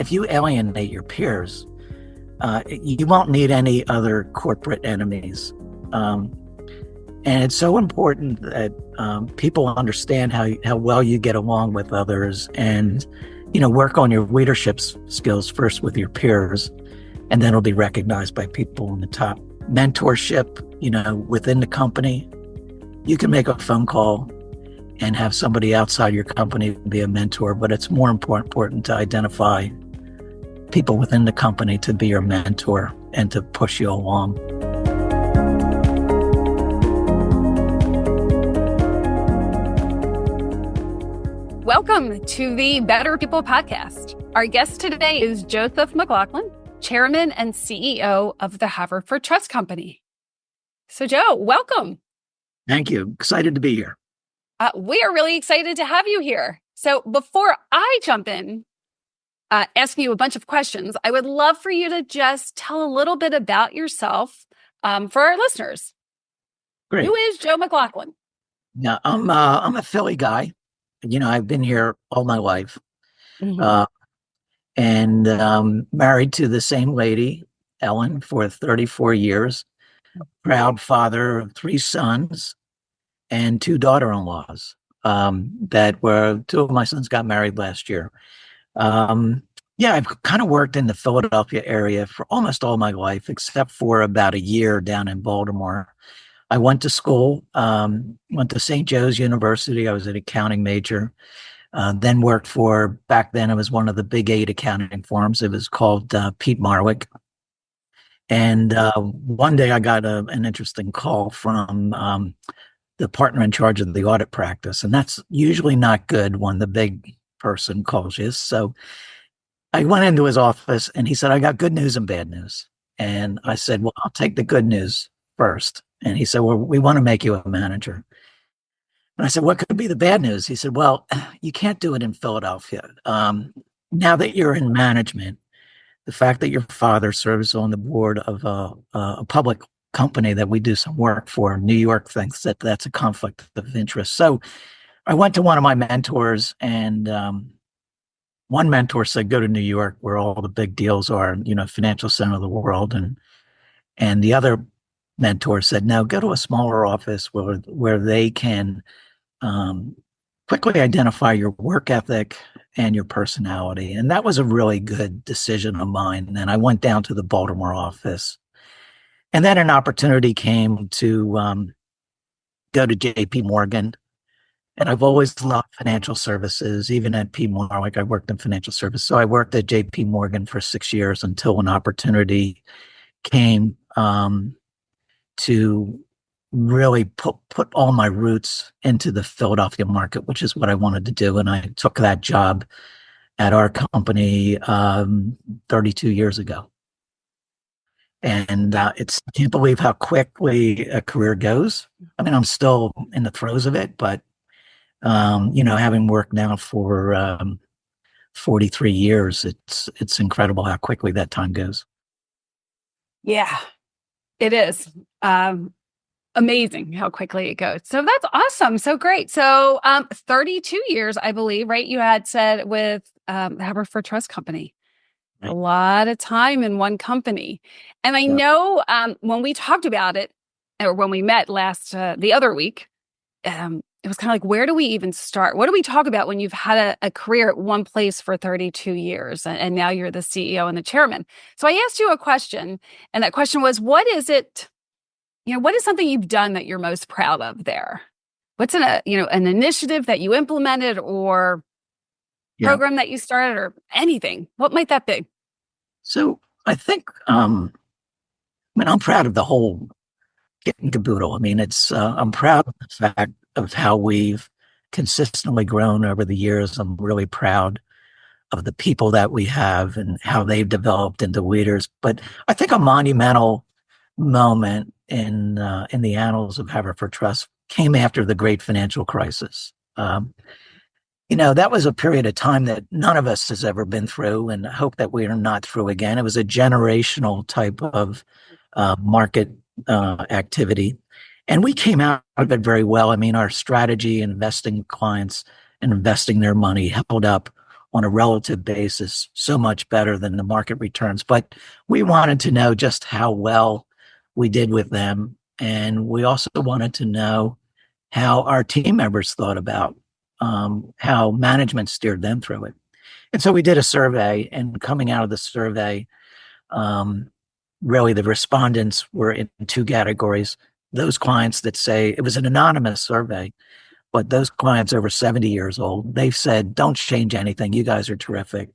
if you alienate your peers, you won't need any other corporate enemies. And it's so important that people understand how well you get along with others, and work on your leadership skills first with your peers, and then it'll be recognized by people on the top. Mentorship, within the company, you can make a phone call and have somebody outside your company be a mentor, but it's more important to identify people within the company to be your mentor and to push you along. Welcome to the Better People Podcast. Our guest today is Joseph McLaughlin, Chairman and CEO of the Haverford Trust Company. So Joe, welcome. Thank you. Excited to be here. We are really excited to have you here. So before I jump in, asking you a bunch of questions, I would love for you to just tell a little bit about yourself for our listeners. Great. Who is Joe McLaughlin? Yeah, I'm a Philly guy. I've been here all my life, and married to the same lady, Ellen, for 34 years. Proud father of 3 sons and 2 daughter-in-laws. Two of my sons got married last year. I've kind of worked in the Philadelphia area for almost all my life, except for about a year down in Baltimore. I went to school, went to St. Joe's University. I was an accounting major, then worked back then it was one of the big 8 accounting firms. It was called Pete Marwick. And one day I got an interesting call from the partner in charge of the audit practice. And that's usually not good when the big person calls you. So I went into his office and he said, I got good news and bad news. And I said, well, I'll take the good news first. And he said, well, we want to make you a manager. And I said, what could be the bad news? He said, well, you can't do it in Philadelphia. Now that you're in management, the fact that your father serves on the board of a public company that we do some work for, New York thinks that that's a conflict of interest. So I went to one of my mentors, and one mentor said, go to New York where all the big deals are, financial center of the world. And the other mentor said, no, go to a smaller office where they can quickly identify your work ethic and your personality. And that was a really good decision of mine. And I went down to the Baltimore office. And then an opportunity came to go to JP Morgan. And I've always loved financial services. Even at P. Marwick, I worked in financial services. So I worked at JP Morgan for 6 years until an opportunity came to really put all my roots into the Philadelphia market, which is what I wanted to do. And I took that job at our company 32 years ago. And I can't believe how quickly a career goes. I mean, I'm still in the throes of it, but having worked now for 43 years, it's incredible how quickly that time goes. Yeah, it is. Amazing how quickly it goes. So that's awesome. So great. So 32 years, I believe, right? You had said with the Haverford Trust Company. Right. A lot of time in one company. And I know when we talked about it, or when we met the other week, it was kind of like, where do we even start? What do we talk about when you've had a career at one place for 32 years and now you're the CEO and the chairman? So I asked you a question, and that question was, what is it, what is something you've done that you're most proud of there? What's an initiative that you implemented or program that you started or anything? What might that be? So I think, I'm proud of the whole kit and caboodle. I mean, I'm proud of the fact of how we've consistently grown over the years. I'm really proud of the people that we have and how they've developed into leaders. But I think a monumental moment in the annals of Haverford Trust came after the great financial crisis. That was a period of time that none of us has ever been through, and I hope that we are not through again. It was a generational type of market activity. And we came out of it very well. I mean, our strategy, investing clients and investing their money held up on a relative basis so much better than the market returns. But we wanted to know just how well we did with them. And we also wanted to know how our team members thought about how management steered them through it. And so we did a survey, and coming out of the survey, um, really the respondents were in two categories. Those clients that say it was an anonymous survey, but those clients over 70 years old, they've said, don't change anything. You guys are terrific.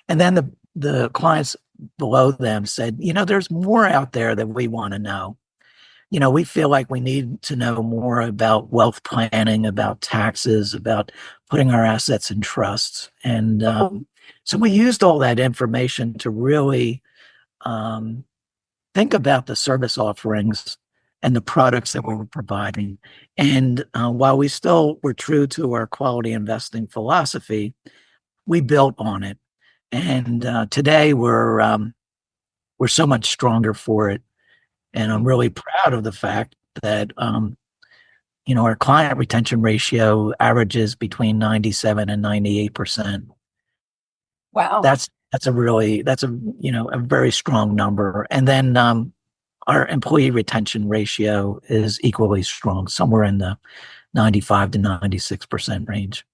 And then the clients below them said, there's more out there that we want to know. We feel like we need to know more about wealth planning, about taxes, about putting our assets in trusts. And so we used all that information to really think about the service offerings and the products that we were providing. And while we still were true to our quality investing philosophy, we built on it. And today we're so much stronger for it. And I'm really proud of the fact that our client retention ratio averages between 97 and 98%. Wow. That's a very strong number. And then our employee retention ratio is equally strong, somewhere in the 95 to 96% range.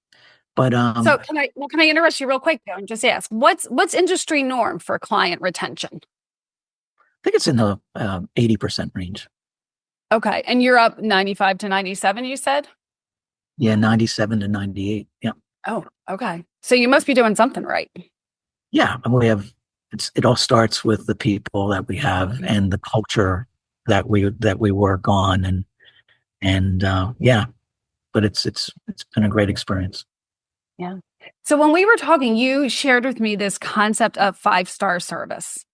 But so can I interrupt you real quick though and just ask what's industry norm for client retention? I think it's in the 80% range. Okay. And you're up 95 to 97, you said? Yeah, 97 to 98. Yeah. Oh, okay. So you must be doing something right. Yeah. And it all starts with the people that we have and the culture that we work on. And yeah, but it's been a great experience. Yeah. So when we were talking, you shared with me this concept of 5-star service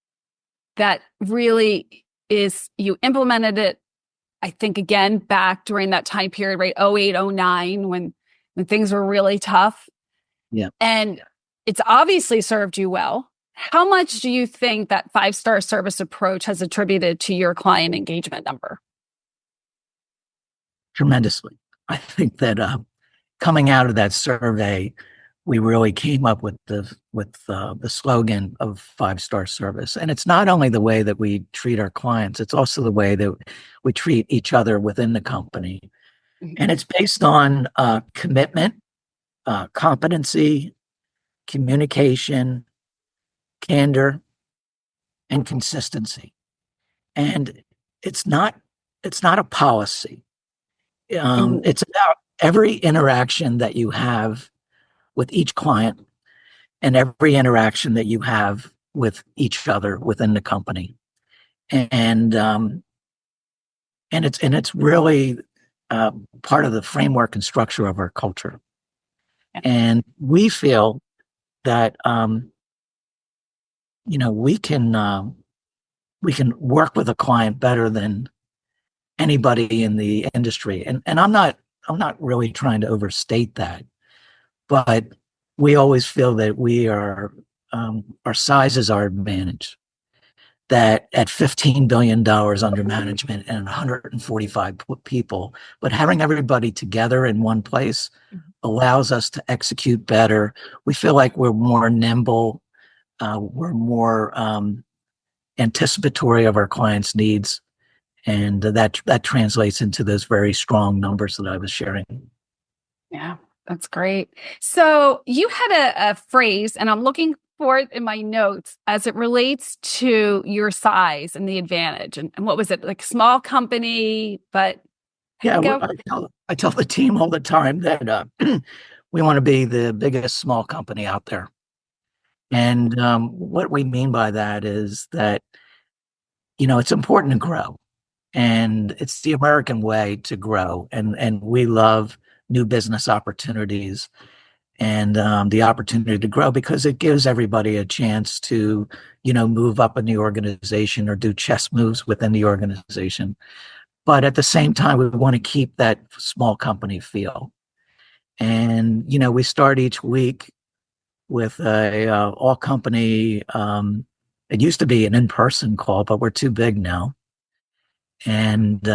that really you implemented it, I think, again, back during that time period, right? 08, 09, when things were really tough. Yeah. And it's obviously served you well. How much do you think that 5-star service approach has attributed to your client engagement number? Tremendously. I think that coming out of that survey, we really came up with the slogan of 5-star service. And it's not only the way that we treat our clients, it's also the way that we treat each other within the company. Mm-hmm. And it's based on commitment, competency, communication, candor, and consistency. And it's not a policy. It's about every interaction that you have with each client and every interaction that you have with each other within the company. And it's really part of the framework and structure of our culture. Yeah. And we feel that we can work with a client better than anybody in the industry. And I'm not really trying to overstate that, but we always feel that our size is our advantage. That at $15 billion under management and 145 people, but having everybody together in one place allows us to execute better. We feel like we're more nimble. We're more anticipatory of our clients' needs. And that translates into those very strong numbers that I was sharing. Yeah, that's great. So you had a phrase, and I'm looking for it in my notes as it relates to your size and the advantage. And what was it, like small company, but yeah, I tell the team all the time that we want to be the biggest small company out there. And what we mean by that is that, it's important to grow. And it's the American way to grow. And we love new business opportunities and the opportunity to grow because it gives everybody a chance to, move up in the organization or do chess moves within the organization. But at the same time, we want to keep that small company feel. And, we start each week with a all company. It used to be an in-person call, but we're too big now. And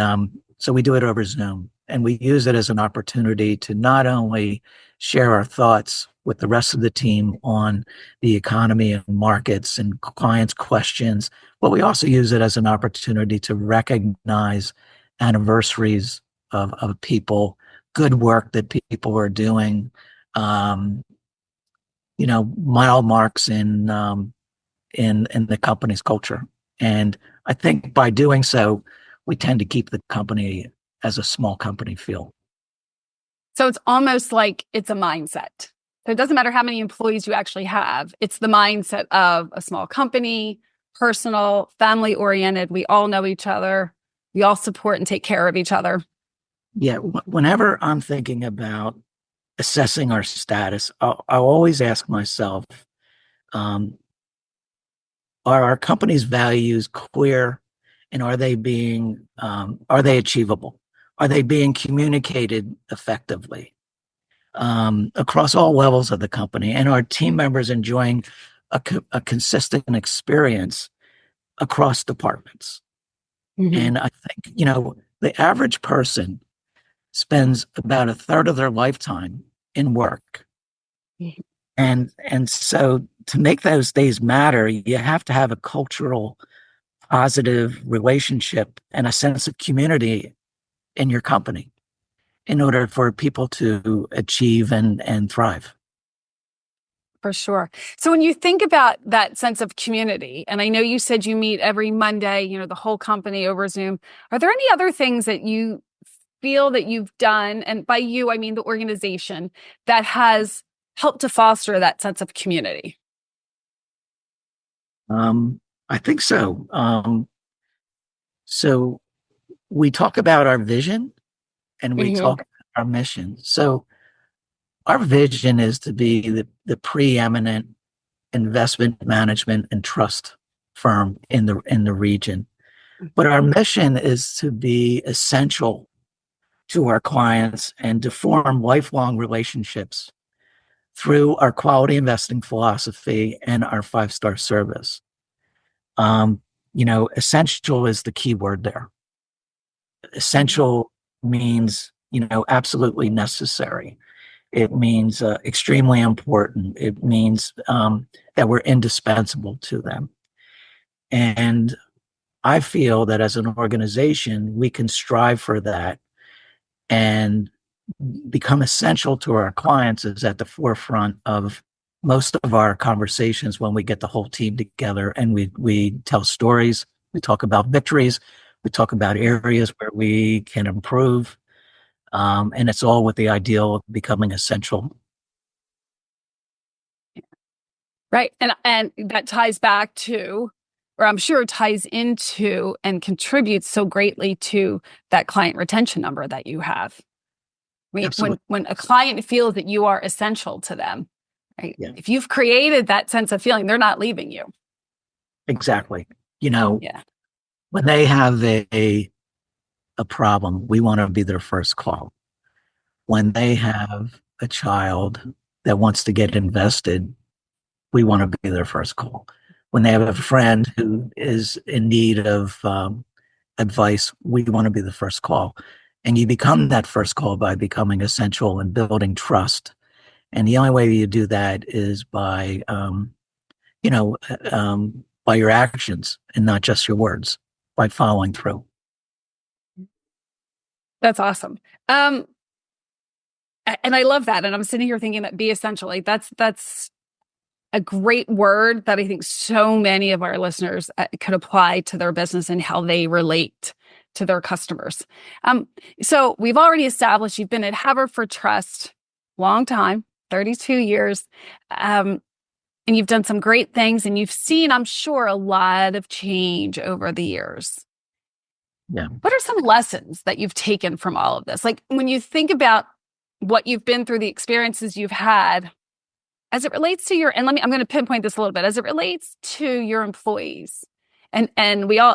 so we do it over Zoom, and we use it as an opportunity to not only share our thoughts with the rest of the team on the economy and markets and clients' questions, but we also use it as an opportunity to recognize anniversaries of people, good work that people are doing, um, mile marks in the company's culture. And I think by doing so, we tend to keep the company as a small company feel. So it's almost like it's a mindset. So it doesn't matter how many employees you actually have. It's the mindset of a small company, personal, family oriented. We all know each other. We all support and take care of each other. Yeah. Whenever I'm thinking about assessing our status, I'll always ask myself, um, are our company's values clear, and are they achievable? Are they being communicated effectively across all levels of the company? And are team members enjoying a consistent experience across departments? Mm-hmm. And I think, the average person spends about a third of their lifetime in work. And so to make those days matter, you have to have a cultural positive relationship and a sense of community in your company in order for people to achieve and thrive. For sure. So when you think about that sense of community, and I know you said you meet every Monday, the whole company over Zoom, are there any other things that you feel that you've done, and by you, I mean the organization, that has helped to foster that sense of community? I think so. So we talk about our vision and we Mm-hmm. talk about our mission. So our vision is to be the preeminent investment management and trust firm in the region. But our mission is to be essential to our clients and to form lifelong relationships through our quality investing philosophy and our 5-star service. Essential is the key word there. Essential means, absolutely necessary. It means extremely important. It means that we're indispensable to them. And I feel that as an organization, we can strive for that and become essential to our clients is at the forefront of most of our conversations when we get the whole team together and we tell stories, we talk about victories, we talk about areas where we can improve, and it's all with the ideal of becoming essential. Right. And that ties back to, or I'm sure ties into and contributes so greatly to that client retention number that you have. I mean, Absolutely. when a client feels that you are essential to them, right? Yeah, If you've created that sense of feeling, they're not leaving you. exactly. Yeah. When they have a problem, we want to be their first call. When they have a child that wants to get invested, we want to be their first call. When they have a friend who is in need of advice, we want to be the first call. And you become that first call by becoming essential and building trust. And the only way you do that is by your actions and not just your words, by following through. That's awesome. And I love that. And I'm sitting here thinking that be essential. Like that's a great word that I think so many of our listeners could apply to their business and how they relate to their customers. So we've already established you've been at Haverford Trust long time, 32 years. And you've done some great things and you've seen, I'm sure, a lot of change over the years. Yeah. What are some lessons that you've taken from all of this? Like when you think about what you've been through, the experiences you've had, as it relates to your, and I'm going to pinpoint this a little bit, as it relates to your employees. And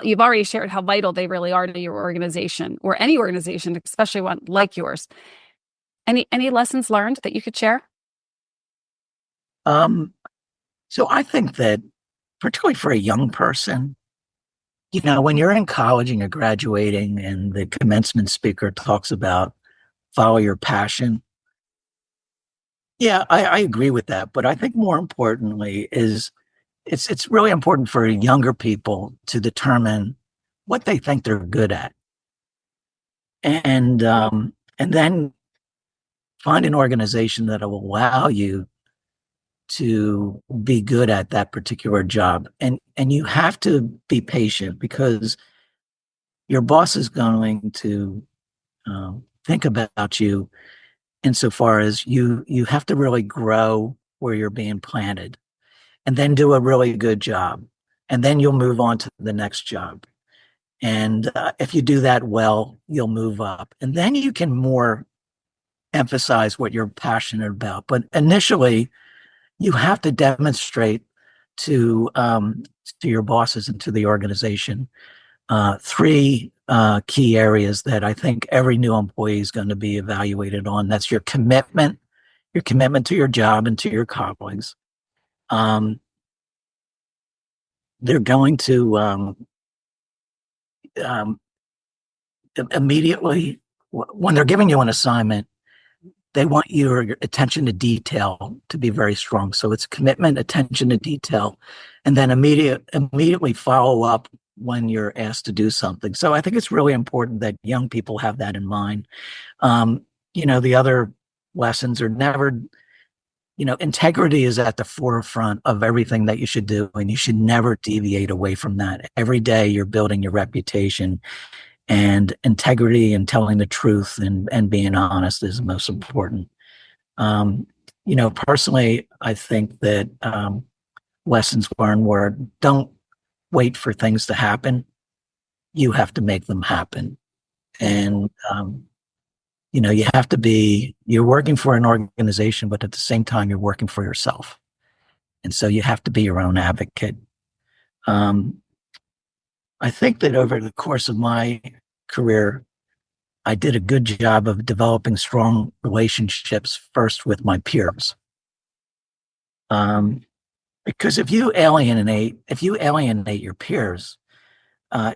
you've already shared how vital they really are to your organization or any organization, especially one like yours. Any lessons learned that you could share? So I think that particularly for a young person, when you're in college and you're graduating and the commencement speaker talks about follow your passion, Yeah, I agree with that. But I think more importantly is it's really important for younger people to determine what they think they're good at. And then find an organization that will allow you to be good at that particular job. And you have to be patient because your boss is going to think about you insofar as you have to really grow where you're being planted and then do a really good job. And then you'll move on to the next job. And if you do that well, you'll move up. And then you can more emphasize what you're passionate about. But initially, you have to demonstrate to your bosses and to the organization three key areas that I think every new employee is going to be evaluated on. That's your commitment to your job and to your colleagues. Um, they're going to um, immediately, when they're giving you an assignment, they want your attention to detail to be very strong. So it's commitment, attention to detail, and then immediately follow up when you're asked to do something. So I think it's really important that young people have that in mind. Um, the other lessons are never, integrity is at the forefront of everything that you should do, and you should never deviate away from that. Every day you're building your reputation, and integrity and telling the truth and being honest is most important. Um, Personally, I think that lessons learned were don't wait for things to happen. You have to make them happen. And, you have to you're working for an organization, but at the same time, you're working for yourself. And so you have to be your own advocate. Um, I think that over the course of my career, I did a good job of developing strong relationships first with my peers. Um, because if you alienate your peers,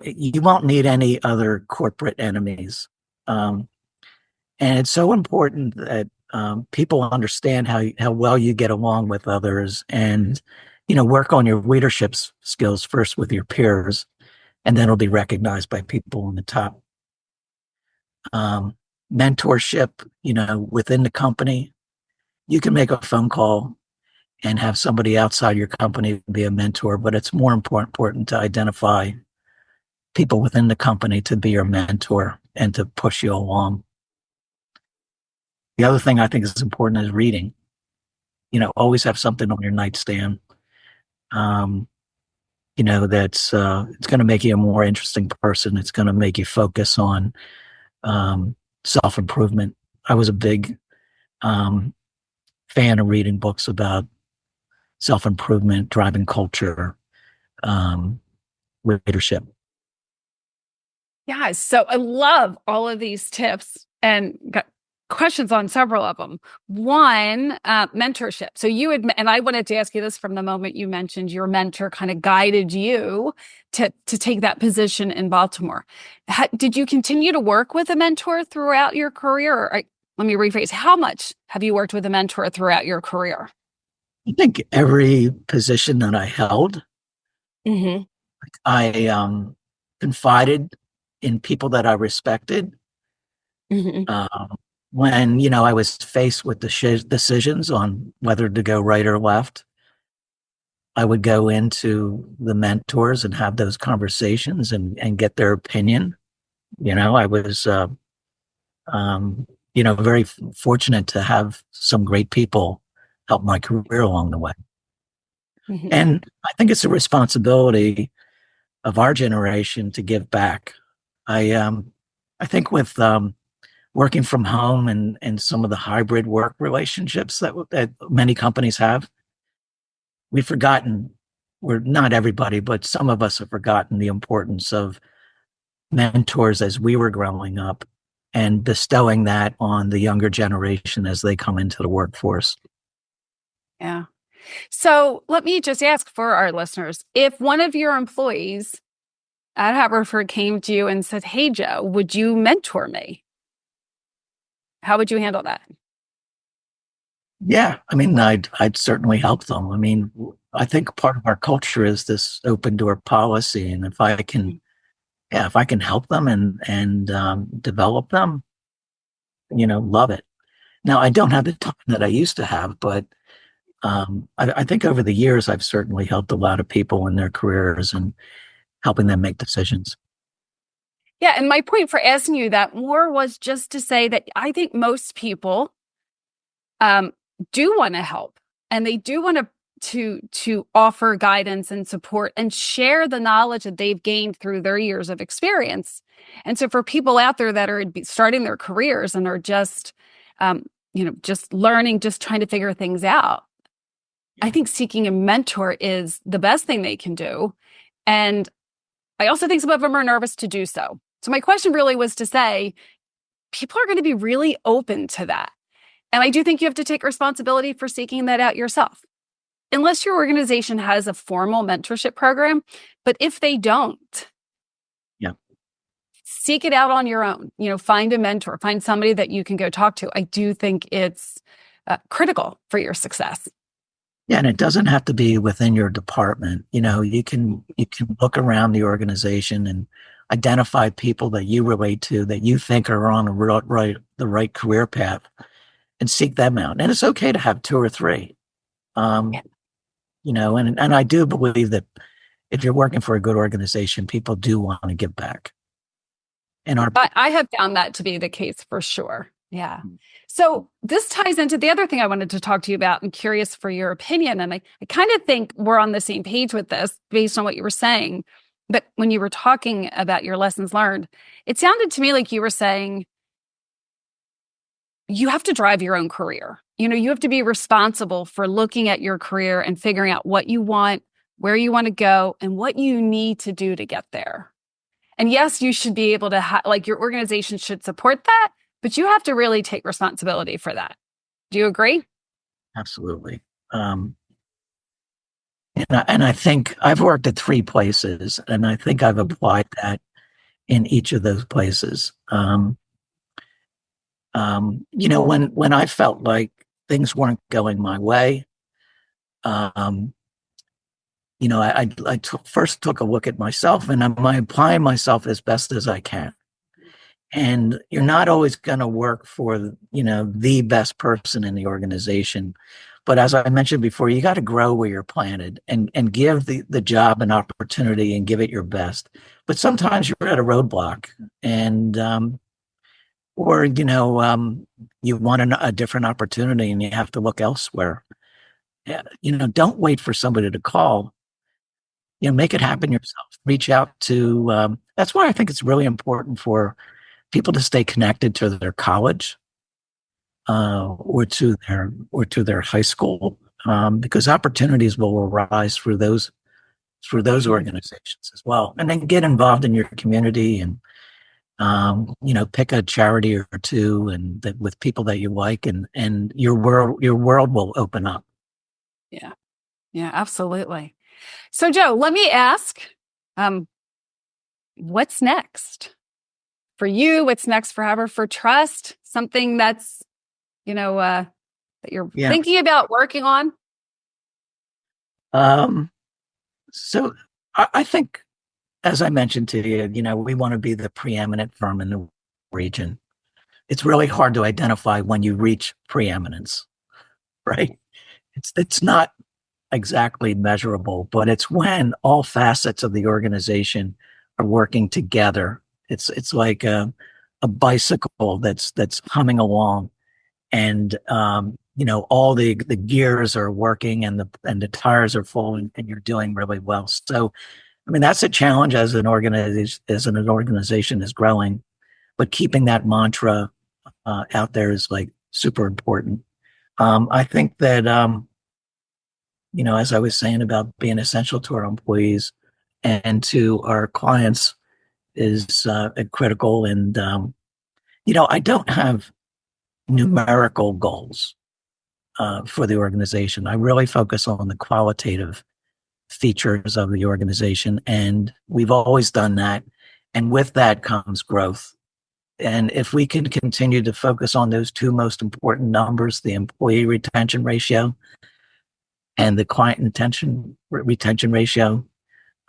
you won't need any other corporate enemies. Um, and it's so important that people understand how well you get along with others, and work on your leadership skills first with your peers, and then it'll be recognized by people on the top. Um, Mentorship, within the company, you can make a phone call and have somebody outside your company be a mentor, but it's more important to identify people within the company to be your mentor and to push you along. The other thing I think is important is reading. Always have something on your nightstand. Um, that's it's going to make you a more interesting person. It's going to make you focus on self improvement. I was a big um, fan of reading books about self improvement, driving culture, um, leadership. Yeah, so I love all of these tips and got questions on several of them. One, mentorship. So and I wanted to ask you this from the moment you mentioned your mentor kind of guided you to take that position in Baltimore. Did you continue to work with a mentor throughout your career? Let me rephrase. How much have you worked with a mentor throughout your career? I think every position that I held, Mm-hmm. I confided in people that I respected. Mm-hmm. Um, when I was faced with the decisions on whether to go right or left, I would go into the mentors and have those conversations and get their opinion. I was um, very fortunate to have some great people help my career along the way. Mm-hmm. And I think it's a responsibility of our generation to give back. I think with working from home and some of the hybrid work relationships that many companies have, we've forgotten, we're not everybody, but some of us have forgotten the importance of mentors as we were growing up and bestowing that on the younger generation as they come into the workforce. Yeah. So let me just ask for our listeners, if one of your employees at Haverford came to you and said, "Hey, Joe, would you mentor me?" How would you handle that? Yeah, I mean, I'd certainly help them. I mean, I think part of our culture is this open door policy, and if I can, yeah, if I can help them and develop them, love it. Now, I don't have the time that I used to have, but I think over the years I've certainly helped a lot of people in their careers and helping them make decisions. Yeah, and my point for asking you that more was just to say that I think most people um, do want to help, and they do want to offer guidance and support and share the knowledge that they've gained through their years of experience. And so for people out there that are starting their careers and are just um, just learning, just trying to figure things out, I think seeking a mentor is the best thing they can do. And I also think some of them are nervous to do so. So my question really was to say, people are going to be really open to that. And I do think you have to take responsibility for seeking that out yourself. Unless your organization has a formal mentorship program, but if they don't, Yeah. seek it out on your own. Find a mentor, find somebody that you can go talk to. I do think it's critical for your success. Yeah, and it doesn't have to be within your department. You can look around the organization and identify people that you relate to that you think are on the right career path and seek them out. And it's okay to have two or three. Um, Yeah. and I do believe that if you're working for a good organization, people do want to give back. And our I have found that to be the case for sure. Yeah. So this ties into the other thing I wanted to talk to you about. I'm curious for your opinion. And I kind of think we're on the same page with this based on what you were saying. But when you were talking about your lessons learned, it sounded to me like you were saying you have to drive your own career. You have to be responsible for looking at your career and figuring out what you want, where you want to go, and what you need to do to get there. And yes, you should be able to like your organization should support that, but you have to really take responsibility for that. Do you agree? Absolutely. And I think I've worked at three places, and I think I've applied that in each of those places. When I felt like things weren't going my way, um, first took a look at myself, and am I applying myself as best as I can? And you're not always going to work for the best person in the organization, but as I mentioned before, you got to grow where you're planted and give the job an opportunity and give it your best. But sometimes you're at a roadblock, and or you want a different opportunity and you have to look elsewhere. Yeah, don't wait for somebody to call. Make it happen yourself. Reach out to. That's why I think it's really important for people to stay connected to their college or to their high school, because opportunities will arise through those organizations as well. And then get involved in your community and pick a charity or two and that with people that you like, and your world will open up. Yeah. Yeah, absolutely. So Joe, let me ask, what's next for you? What's next for Haverford Trust? Something that's, that you're Yeah. thinking about working on? So I think, as I mentioned to you, we want to be the preeminent firm in the region. It's really hard to identify when you reach preeminence, right? It's not exactly measurable, but it's when all facets of the organization are working together. It's like a bicycle that's humming along, and all the gears are working and the tires are full, and you're doing really well. So I mean, that's a challenge as an organization is growing, but keeping that mantra out there is like super important. I think that as I was saying about being essential to our employees and to our clients is critical. And I don't have numerical goals for the organization. I really focus on the qualitative features of the organization, and we've always done that. And with that comes growth. And if we can continue to focus on those two most important numbers, the employee retention ratio and the client retention ratio,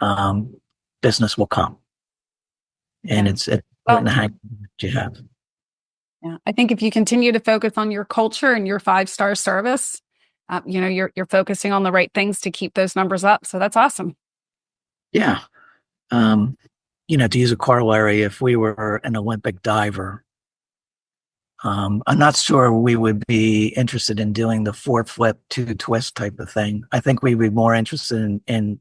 um, business will come. And Yeah. it's Well, important to hang what you have. yeah. I think if you continue to focus on your culture and your 5-star service, you're focusing on the right things to keep those numbers up. So that's awesome. Yeah. To use a corollary, if we were an Olympic diver, I'm not sure we would be interested in doing the 4 flip, 2 twist type of thing. I think we'd be more interested in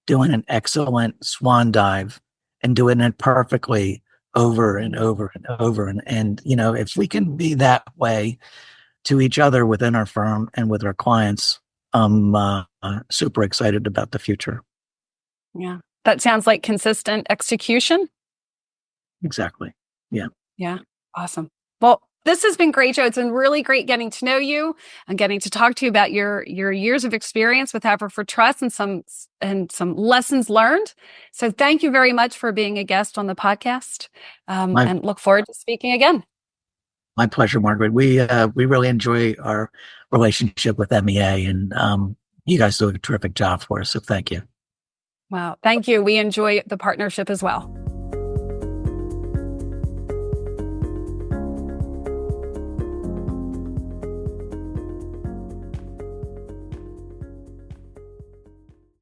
doing an excellent swan dive and doing it perfectly over and over and over. And if we can be that way to each other within our firm and with our clients, I'm super excited about the future. Yeah. That sounds like consistent execution. Exactly. Yeah. Yeah. Awesome. Well, this has been great, Joe. It's been really great getting to know you and getting to talk to you about your years of experience with Haverford Trust and some lessons learned. So thank you very much for being a guest on the podcast, My and look forward to speaking again. my pleasure, Margaret. We really enjoy our relationship with MEA, and you guys do a terrific job for us. So thank you. Wow. Thank you. We enjoy the partnership as well.